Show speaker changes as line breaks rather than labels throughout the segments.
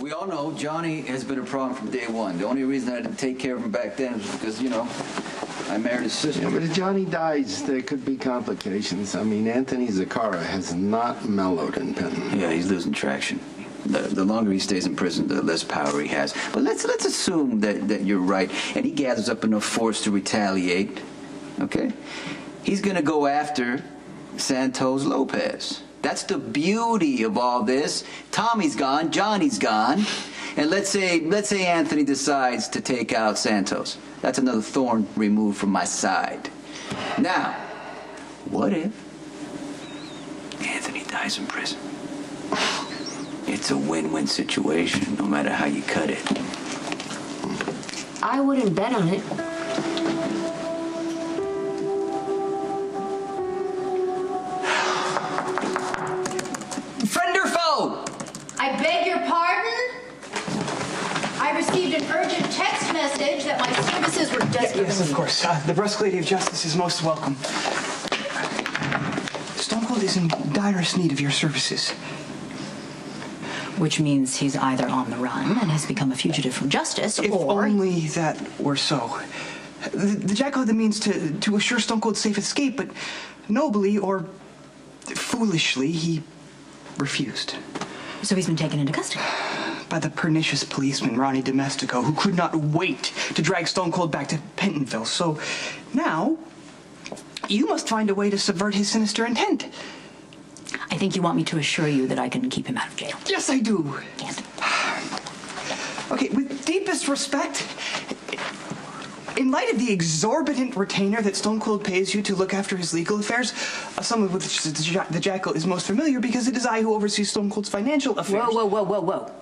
we all know Johnny has been a problem from day one. The only reason I didn't take care of him back then was because, you know, I married his sister.
Yeah, but if Johnny dies, there could be complications. I mean, Anthony Zaccara has not mellowed in Penton.
Yeah, he's losing traction. The longer he stays in prison, the less power he has. But let's assume that you're right, and he gathers up enough force to retaliate, okay? He's gonna go after Santos Lopez. That's the beauty of all this. Tommy's gone, Johnny's gone, and let's say Anthony decides to take out Santos. That's another thorn removed from my side. Now, what if Anthony dies in prison? It's a win-win situation, no matter how you cut it.
I wouldn't bet on it.
Friend or foe?
I beg your pardon? I received an urgent text message that my services were desperate.
Yes, of course. The Brusque Lady of Justice is most welcome. Stone Cold is in direst need of your services.
Which means he's either on the run and has become a fugitive from justice,
if
or...
If only that were so. The Jack had the means to assure Stone Cold's safe escape, but nobly or foolishly, he refused.
So he's been taken into custody?
By the pernicious policeman, Ronnie Domestico, who could not wait to drag Stone Cold back to Pentonville. So now, you must find a way to subvert his sinister intent.
I think you want me to assure you that I can keep him out of jail.
Yes, I do.
Can't.
Okay, with deepest respect, in light of the exorbitant retainer that Stone Cold pays you to look after his legal affairs, a sum of which the Jackal is most familiar because it is I who oversees Stone Cold's financial affairs.
Whoa.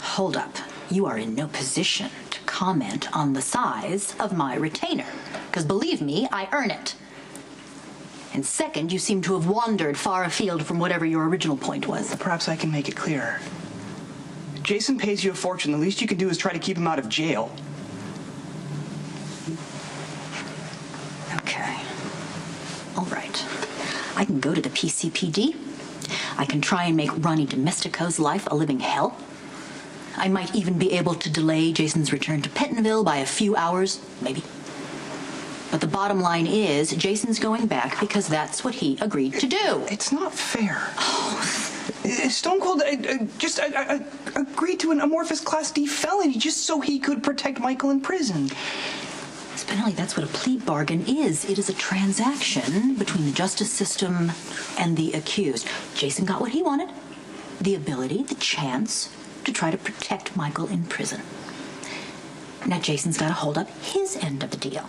Hold up. You are in no position to comment on the size of my retainer, because believe me, I earn it. And second, you seem to have wandered far afield from whatever your original point was.
Perhaps I can make it clearer. Jason pays you a fortune. The least you can do is try to keep him out of jail.
Okay. All right. I can go to the PCPD. I can try and make Ronnie Domestico's life a living hell. I might even be able to delay Jason's return to Pentonville by a few hours, maybe. But the bottom line is, Jason's going back because that's what he agreed to do.
It's not fair. Stone Cold just agreed to an amorphous Class D felony just so he could protect Michael in prison.
Spinelli, that's what a plea bargain is. It is a transaction between the justice system and the accused. Jason got what he wanted. The ability, the chance to try to protect Michael in prison. Now Jason's got to hold up his end of the deal.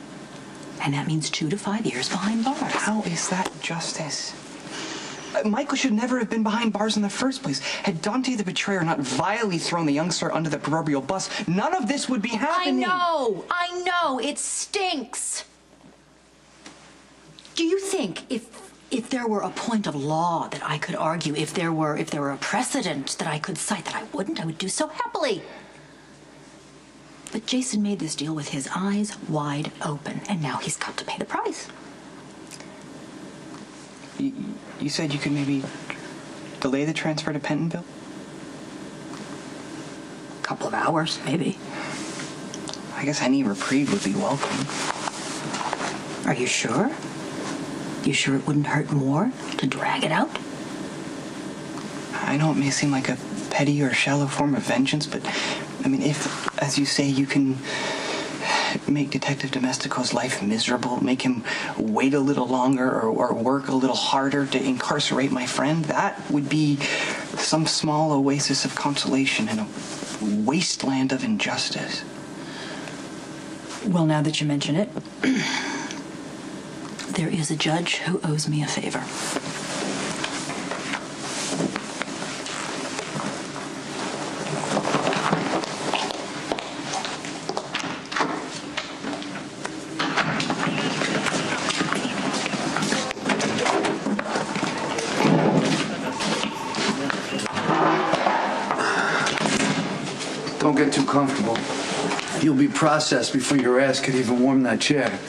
And that means 2 to 5 years behind bars.
How is that justice? Michael should never have been behind bars in the first place. Had Dante the Betrayer not vilely thrown the young sir under the proverbial bus, none of this would be happening.
I know, it stinks. Do you think if there were a point of law that I could argue, if there were a precedent that I could cite, that I would do so happily? But Jason made this deal with his eyes wide open, and now he's got to pay the price.
You said you could maybe delay the transfer to Pentonville?
A couple of hours, maybe.
I guess any reprieve would be welcome.
Are you sure? You sure it wouldn't hurt more to drag it out?
I know it may seem like a petty or shallow form of vengeance, but I mean, if, as you say, you can make Detective Domestico's life miserable, make him wait a little longer or work a little harder to incarcerate my friend, that would be some small oasis of consolation in a wasteland of injustice.
Well, now that you mention it, there is a judge who owes me a favor.
Don't get too comfortable. You'll be processed before your ass could even warm that chair.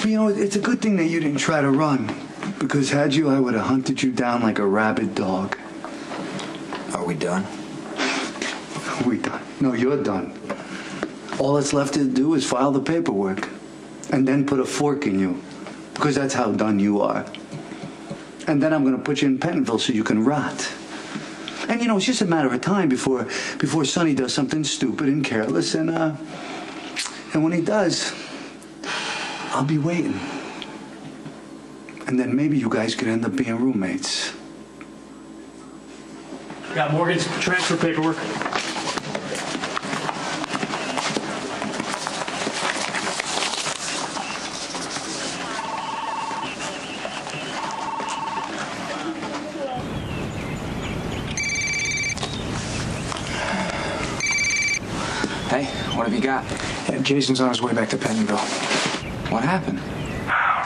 You know, it's a good thing that you didn't try to run, because had you, I would have hunted you down like a rabid dog.
Are we done?
We done. No, you're done. All that's left to do is file the paperwork and then put a fork in you, because that's how done you are. And then I'm going to put you in Pentonville so you can rot. And, it's just a matter of time before Sonny does something stupid and careless, and when he does, I'll be waiting. And then maybe you guys could end up being roommates.
Got Morgan's transfer paperwork.
Hey, what have you got?
Yeah, Jason's on his way back to Pentonville.
What happened?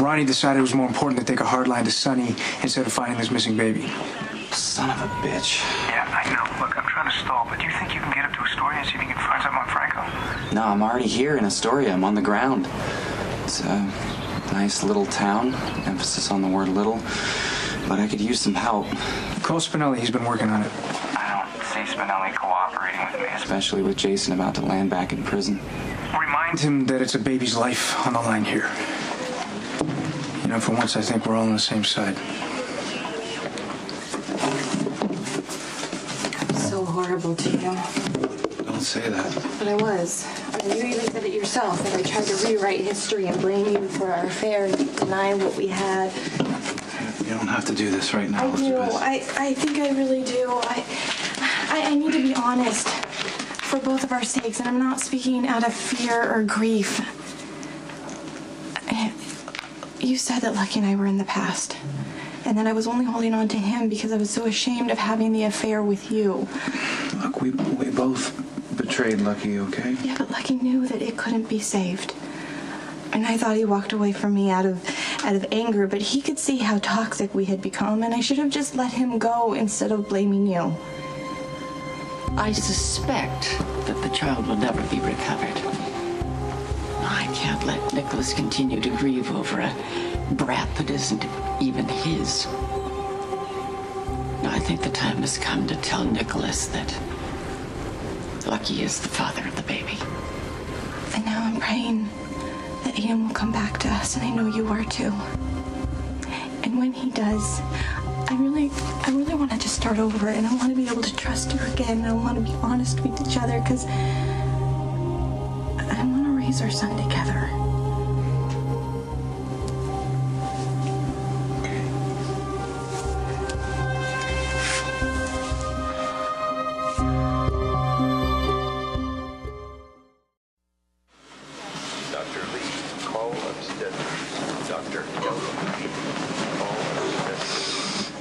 Ronnie decided it was more important to take a hard line to Sonny instead of finding this missing baby.
Son of a bitch.
Yeah, I know. Look, I'm trying to stall, but do you think you can get up to Astoria and see if you can find something on Franco?
No, I'm already here in Astoria. I'm on the ground. It's a nice little town. Emphasis on the word little. But I could use some help.
Call Spinelli. He's been working on it.
I don't see Spinelli cooperating with me.
Especially with Jason about to land back in prison.
Remind him that it's a baby's life on the line here. For once, I think we're all on the same side.
I'm so horrible to you.
Don't say that.
But I was. I mean, you even said it yourself, that I tried to rewrite history and blame you for our affair and deny what we had.
You don't have to do this right now,
I do.
Elizabeth.
I think I really do. I need to be honest for both of our sakes, and I'm not speaking out of fear or grief. You said that Lucky and I were in the past, and that I was only holding on to him because I was so ashamed of having the affair with you.
Look, we both betrayed Lucky, okay?
Yeah, but Lucky knew that it couldn't be saved. And I thought he walked away from me out of anger, but he could see how toxic we had become, and I should have just let him go instead of blaming you.
I suspect that the child will never be recovered. I can't let Nicholas continue to grieve over a brat that isn't even his. I think the time has come to tell Nicholas that Lucky is the father of the baby.
And now I'm praying that Ian will come back to us, and I know you are too. And when he does, I really want to just start over, and I want to be able to trust you again, and I want to be honest with each other, because I want to raise our son together.
Dr. Lee, call obstetrics. Dr. Kelly, call obstetrics.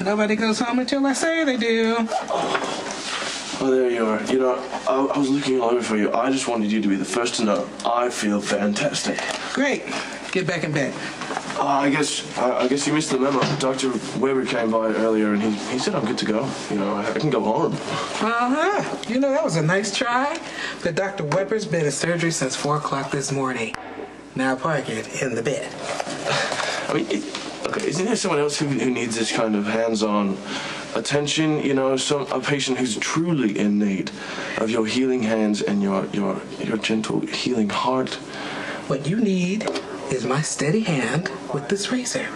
Nobody goes home until I say they do.
Oh, there you are. I was looking all over for you. I just wanted you to be the first to know. I feel fantastic.
Great. Get back in bed.
I guess you missed the memo. Dr. Weber came by earlier, and he said I'm good to go. I can go home.
Uh-huh. That was a nice try. But Dr. Weber's been in surgery since 4 o'clock this morning. Now park it in the bed.
I mean, isn't there someone else who needs this kind of hands-on attention? A patient who's truly in need of your healing hands and your gentle healing heart.
What you need is my steady hand with this razor.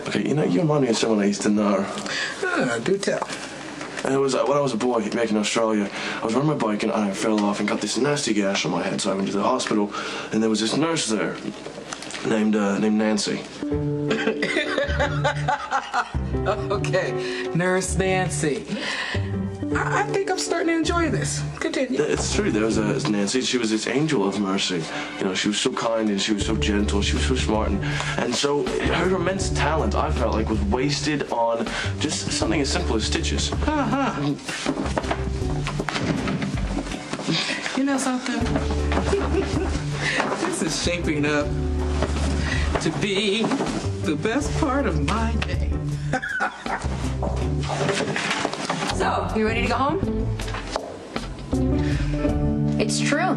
Okay, you remind me of someone I used to know.
Do tell.
And it was when I was a boy back in Australia. I was riding my bike and I fell off and got this nasty gash on my head. So I went to the hospital, and there was this nurse there named Nancy.
Okay, Nurse Nancy. I think I'm starting to enjoy this. Continue.
It's true. There was Nancy. She was this angel of mercy. She was so kind and she was so gentle. She was so smart, and so her immense talent, I felt like, was wasted on just something as simple as stitches.
You know something? This is shaping up to be the best part of my day.
So, you ready to go home? It's true.